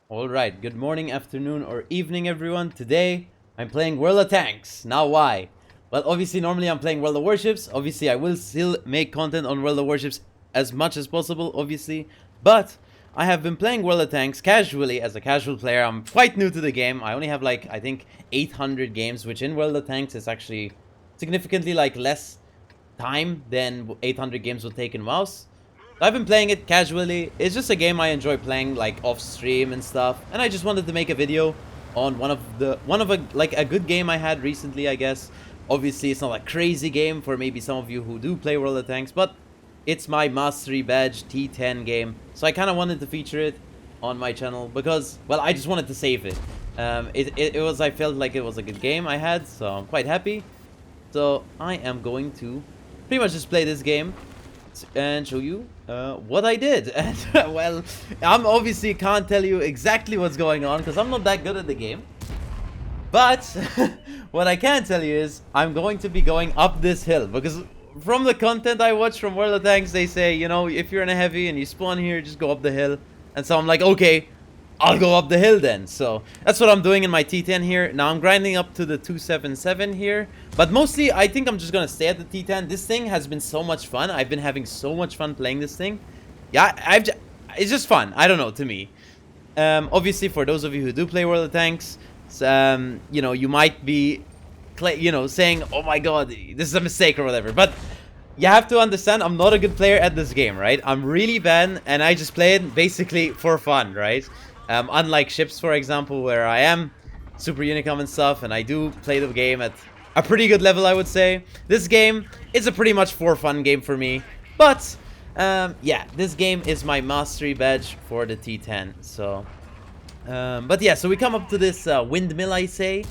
Alright, good morning, afternoon, or evening, everyone. Today, I'm playing World of Tanks. Now, why? Well, obviously, normally I'm playing World of Warships. Obviously, I will still make content on World of Warships as much as possible, obviously. But, I have been playing World of Tanks casually as a casual player. I'm quite new to the game. I only have, I think 800 games, which in World of Tanks is actually significantly, less time than 800 games will take in WoWs. I've been playing it casually. It's just a game I enjoy playing off stream and stuff. And I just wanted to make a video on one of a good game I had recently, I guess. Obviously, it's not a crazy game for maybe some of you who do play World of Tanks, but it's my Mastery Badge T-10 game. So I kind of wanted to feature it on my channel because, well, I just wanted to save it. I felt like it was a good game I had, so I'm quite happy. So I am going to pretty much just play this game and show you what I did. And well, I'm obviously can't tell you exactly what's going on because I'm not that good at the game. But what I can tell you is I'm going to be going up this hill because from the content I watch from World of Tanks, they say, you know, if you're in a heavy and you spawn here, just go up the hill. And so I'm like, okay, I'll go up the hill then. So that's what I'm doing in my T10 here. Now I'm grinding up to the 277 here. But mostly, I think I'm just going to stay at the T10. This thing has been so much fun. I've been having so much fun playing this thing. Yeah, it's just fun. I don't know, to me. Obviously, for those of you who do play World of Tanks, you know, you might be, saying, oh my god, this is a mistake or whatever. But you have to understand, I'm not a good player at this game, right? I'm really bad, and I just play it basically for fun, right? Unlike ships, for example, where I am super unicom and stuff, and I do play the game at a pretty good level, I would say. This game is a pretty much for fun game for me. But, yeah, this game is my mastery badge for the T10. So, but yeah, so we come up to this windmill, I say.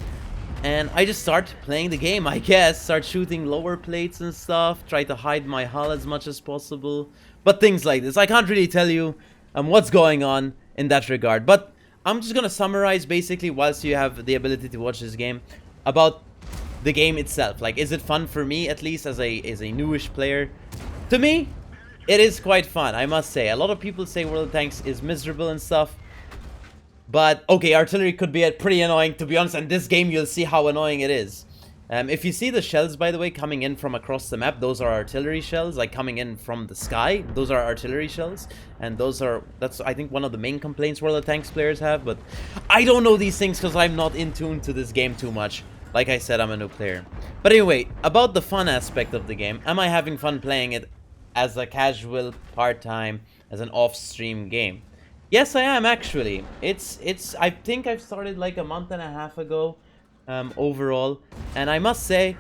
And I just start playing the game, I guess. Start shooting lower plates and stuff. Try to hide my hull as much as possible. But things like this. I can't really tell you what's going on in that regard. But I'm just gonna summarize basically whilst you have the ability to watch this game about the game itself. Like, is it fun for me, at least as a newish player? To me, it is quite fun, I must say. A lot of people say World of Tanks is miserable and stuff. But, okay, artillery could be pretty annoying, to be honest. And this game, you'll see how annoying it is. If you see the shells, by the way, coming in from across the map, those are artillery shells, like coming in from the sky. Those are artillery shells. And that's, I think, one of the main complaints World of Tanks players have. But I don't know these things because I'm not in tune to this game too much. Like I said, I'm a new player. But anyway, about the fun aspect of the game. Am I having fun playing it as a casual, part-time, as an off-stream game? Yes, I am, actually. I think I've started like a month and a half ago, overall. And I must say,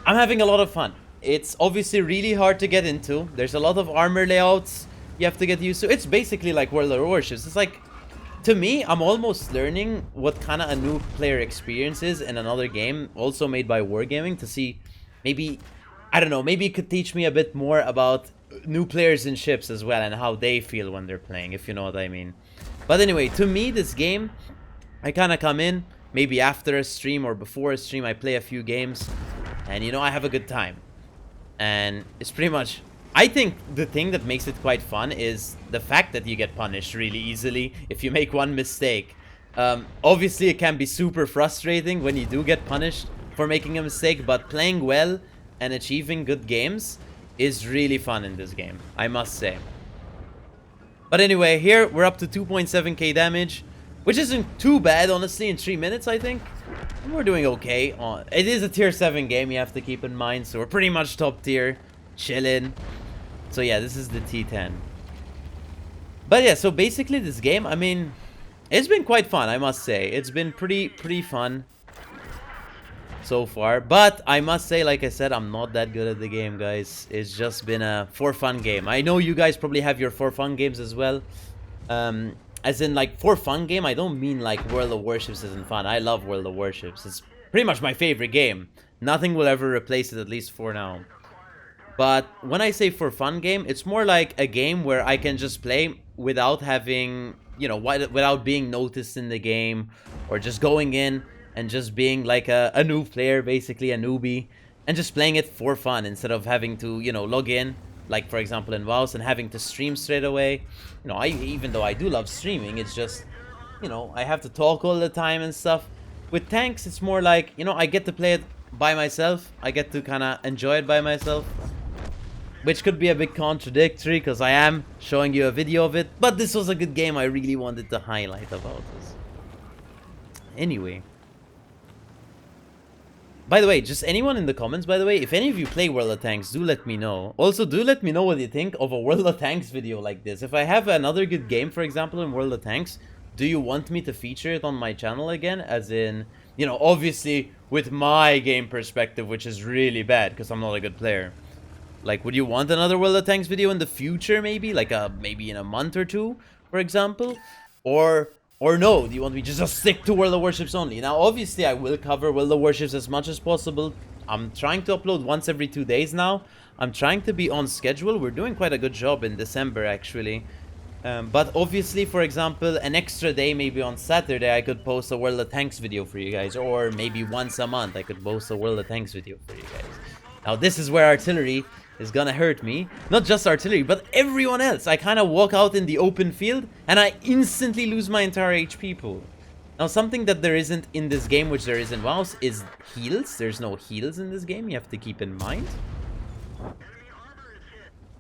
I'm having a lot of fun. It's obviously really hard to get into. There's a lot of armor layouts you have to get used to. It's basically like World of Warships. It's like, to me, I'm almost learning what kind of a new player experience is in another game, also made by Wargaming, to see maybe, I don't know, maybe it could teach me a bit more about new players in ships as well and how they feel when they're playing, if you know what I mean. But anyway, to me, this game, I kind of come in maybe after a stream or before a stream. I play a few games and, you know, I have a good time. And it's pretty much, I think the thing that makes it quite fun is the fact that you get punished really easily if you make one mistake. Obviously, it can be super frustrating when you do get punished for making a mistake, but playing well and achieving good games is really fun in this game, I must say. But anyway, here we're up to 2.7k damage, which isn't too bad, honestly, in 3 minutes, I think. And we're doing okay. It is a tier 7 game, you have to keep in mind, so we're pretty much top tier, chilling. So yeah, this is the T10. But yeah, so basically this game, I mean, it's been quite fun, I must say. It's been pretty fun so far, but I must say, like I said, I'm not that good at the game, guys. It's just been a for fun game. I know you guys probably have your for fun games as well. As in, like, for fun game, I don't mean like World of Warships isn't fun. I love World of Warships. It's pretty much my favorite game. Nothing will ever replace it, at least for now. But when I say for fun game, it's more like a game where I can just play without having, you know, without being noticed in the game, or just going in and just being like a new player, basically a newbie, and just playing it for fun instead of having to, you know, log in, like for example in WoWs, and having to stream straight away. You know, even though I do love streaming, it's just you know, I have to talk all the time and stuff. With tanks, it's more like, you know, I get to play it by myself. I get to kind of enjoy it by myself. Which could be a bit contradictory, because I am showing you a video of it. But this was a good game I really wanted to highlight about this. Anyway. By the way, just anyone in the comments, by the way, if any of you play World of Tanks, do let me know. Also, do let me know what you think of a World of Tanks video like this. If I have another good game, for example, in World of Tanks, do you want me to feature it on my channel again? As in, you know, obviously with my game perspective, which is really bad because I'm not a good player. Like, would you want another World of Tanks video in the future, maybe? Like, maybe in a month or two, for example? Or no, do you want me to just stick to World of Warships only? Now, obviously, I will cover World of Warships as much as possible. I'm trying to upload once every 2 days now. I'm trying to be on schedule. We're doing quite a good job in December, actually. But obviously, for example, an extra day, maybe on Saturday, I could post a World of Tanks video for you guys. Or maybe once a month, I could post a World of Tanks video for you guys. Now, this is where artillery is gonna hurt me. Not just artillery, but everyone else. I kind of walk out in the open field, and I instantly lose my entire HP pool. Now, something that there isn't in this game, which there is in WoWs, is heals. There's no heals in this game, you have to keep in mind.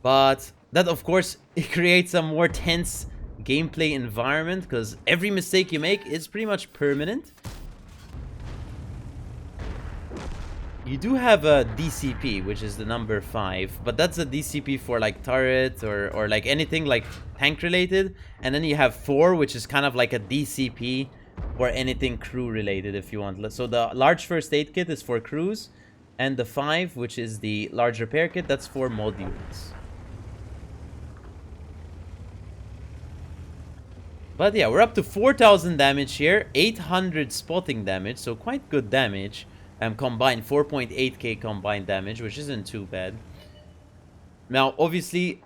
But that, of course, it creates a more tense gameplay environment, because every mistake you make is pretty much permanent. You do have a DCP, which is the number 5, but that's a DCP for like turret or like anything like tank related. And then you have 4, which is kind of like a DCP for anything crew related if you want. So the large first aid kit is for crews, and the 5, which is the large repair kit, that's for modules. But yeah, we're up to 4,000 damage here, 800 spotting damage, so quite good damage. Combined 4.8k combined damage, which isn't too bad. Now, obviously,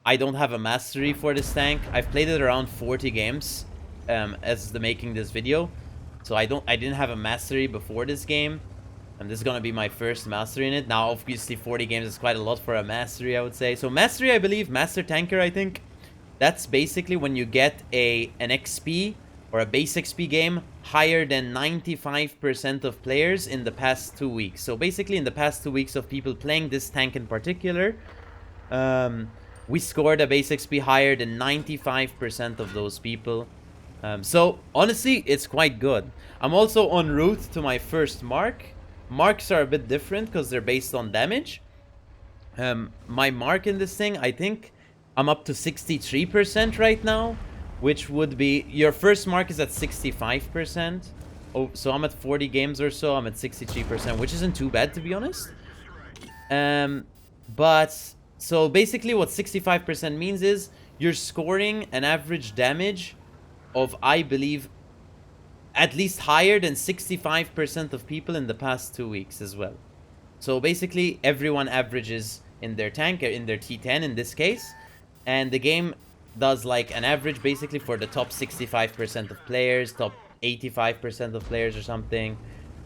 I don't have a mastery for this tank. I've played it around 40 games as the making this video, so I didn't have a mastery before this game, and this is gonna be my first mastery in it. Now, obviously, 40 games is quite a lot for a mastery, I would say. So mastery, I believe, master tanker, I think, that's basically when you get an XP or a base XP game higher than 95% of players in the past 2 weeks. So basically in the past 2 weeks of people playing this tank in particular, we scored a base XP higher than 95% of those people. So honestly, it's quite good. I'm also en route to my first mark. Marks are a bit different because they're based on damage. My mark in this thing, I think I'm up to 63% right now, which would be, your first mark is at 65%. Oh, so I'm at 40 games or so, I'm at 63%, which isn't too bad, to be honest. But so basically what 65% means is you're scoring an average damage of, I believe, at least higher than 65% of people in the past 2 weeks as well. So basically everyone averages in their tank, in their T-10 in this case, and the game does like an average basically for the top 65% of players, top 85% of players or something,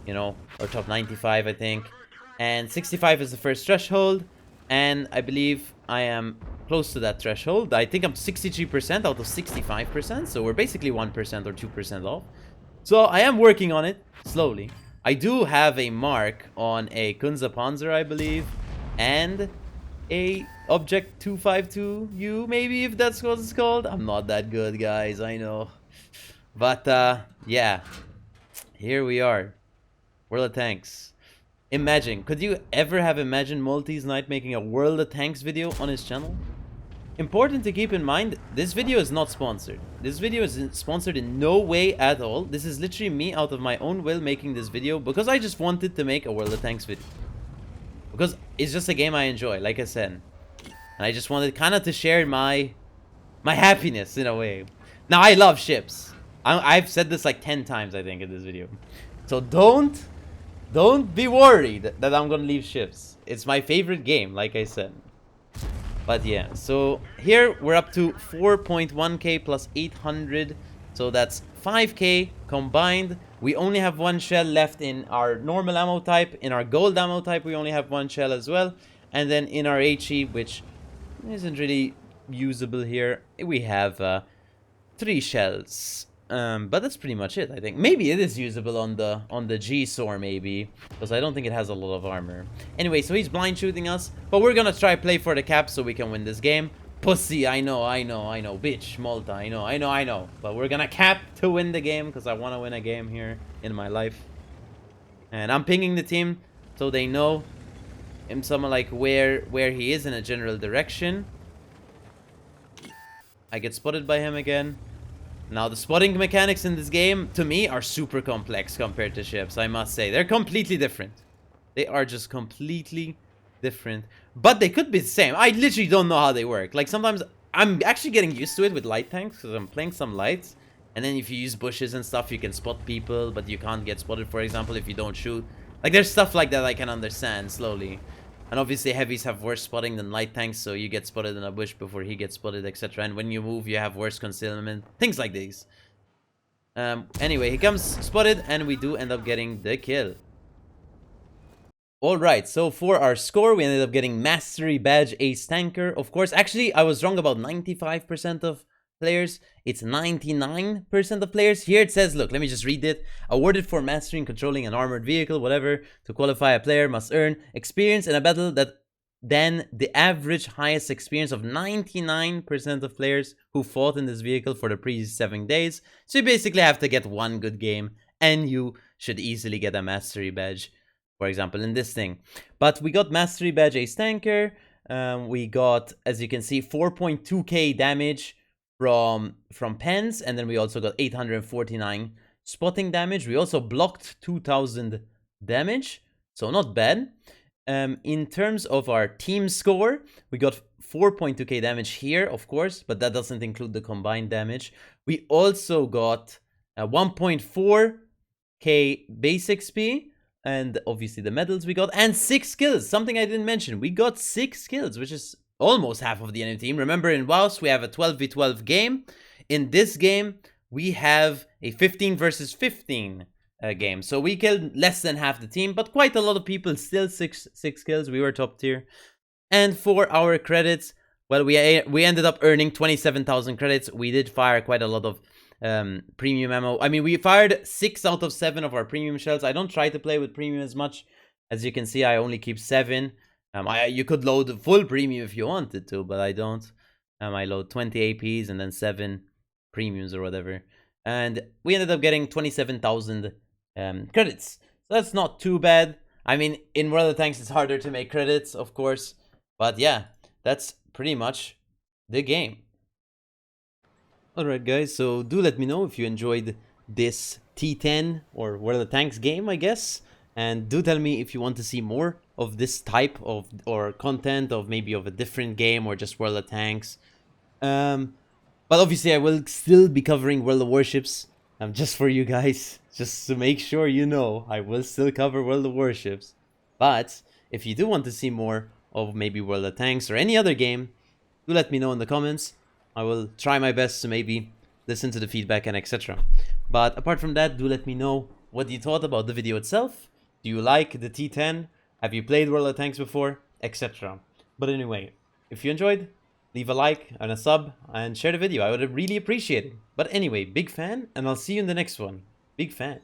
you know, or top 95, I think. And 65 is the first threshold, and I believe I am close to that threshold. I think I'm 63% out of 65%, so we're basically 1% or 2% off. So I am working on it slowly. I do have a mark on a Kunza Panzer, I believe, and a Object 252U, maybe, if that's what it's called. I'm not that good, guys, I know. But, yeah. Here we are. World of Tanks. Imagine. Could you ever have imagined MalteseKnight making a World of Tanks video on his channel? Important to keep in mind, this video is not sponsored. This video is sponsored in no way at all. This is literally me out of my own will making this video because I just wanted to make a World of Tanks video. Because it's just a game I enjoy, like I said. And I just wanted kind of to share my happiness in a way. Now, I love ships. I've said this like 10 times, I think, in this video. So don't be worried that I'm gonna leave ships. It's my favorite game, like I said. But yeah, so here we're up to 4.1k plus 800. So that's 5k combined. We only have one shell left in our normal ammo type. In our gold ammo type, we only have one shell as well. And then in our HE, which isn't really usable here, we have 3 shells. But that's pretty much it, I think. Maybe it is usable on the G-Sor, maybe. Because I don't think it has a lot of armor. Anyway, so he's blind shooting us. But we're gonna try play for the cap so we can win this game. Pussy, I know. Bitch, Malta, I know. But we're gonna cap to win the game. Because I want to win a game here in my life. And I'm pinging the team so they know him somewhere like where he is in a general direction. I get spotted by him again. Now, the spotting mechanics in this game, to me, are super complex compared to ships, I must say. They're completely different. They are just completely different. But they could be the same. I literally don't know how they work. Like, sometimes I'm actually getting used to it with light tanks because I'm playing some lights. And then if you use bushes and stuff, you can spot people, but you can't get spotted, for example, if you don't shoot. Like, there's stuff like that I can understand slowly. And obviously heavies have worse spotting than light tanks, so you get spotted in a bush before he gets spotted, etc. And when you move, you have worse concealment. Things like these. Anyway, he comes spotted, and we do end up getting the kill. Alright, so for our score, we ended up getting Mastery Badge Ace Tanker. Of course, actually, I was wrong about 95% of players. It's 99% of players. Here it says, look, let me just read it. Awarded for mastering controlling an armored vehicle, whatever. To qualify, a player must earn experience in a battle that then the average highest experience of 99% of players who fought in this vehicle for the previous 7 days. So you basically have to get one good game and you should easily get a mastery badge, for example, in this thing. But we got Mastery Badge Ace Tanker. We got, as you can see, 4.2k damage from pens, and then we also got 849 spotting damage. We also blocked 2000 damage, so not bad. In terms of our team score, we got 4.2k damage here, of course, but that doesn't include the combined damage. We also got 1.4k base XP, and obviously the medals we got, and 6 kills, something I didn't mention. We got 6 kills, which is almost half of the enemy team. Remember, in WoWs, we have a 12v12 game. In this game, we have a 15 versus 15 game. So we killed less than half the team, but quite a lot of people, still 6 kills. We were top tier. And for our credits, well, we ended up earning 27,000 credits. We did fire quite a lot of premium ammo. I mean, we fired 6 out of 7 of our premium shells. I don't try to play with premium as much. As you can see, I only keep 7. You could load the full premium if you wanted to, but I don't. I load 20 APs and then 7 premiums or whatever. And we ended up getting 27,000 credits. So that's not too bad. I mean, in World of Tanks, it's harder to make credits, of course. But yeah, that's pretty much the game. Alright guys, so do let me know if you enjoyed this T-10 or World of Tanks game, I guess. And do tell me if you want to see more of this type of or content of maybe of a different game or just World of Tanks. But obviously I will still be covering World of Warships just for you guys, just to make sure you know I will still cover World of Warships. But if you do want to see more of maybe World of Tanks or any other game, do let me know in the comments. I will try my best to maybe listen to the feedback and etc. But apart from that, do let me know what you thought about the video itself. Do you like the T-10? Have you played World of Tanks before? Etc. But anyway, if you enjoyed, leave a like and a sub and share the video. I would really appreciate it. But anyway, big fan, and I'll see you in the next one. Big fan.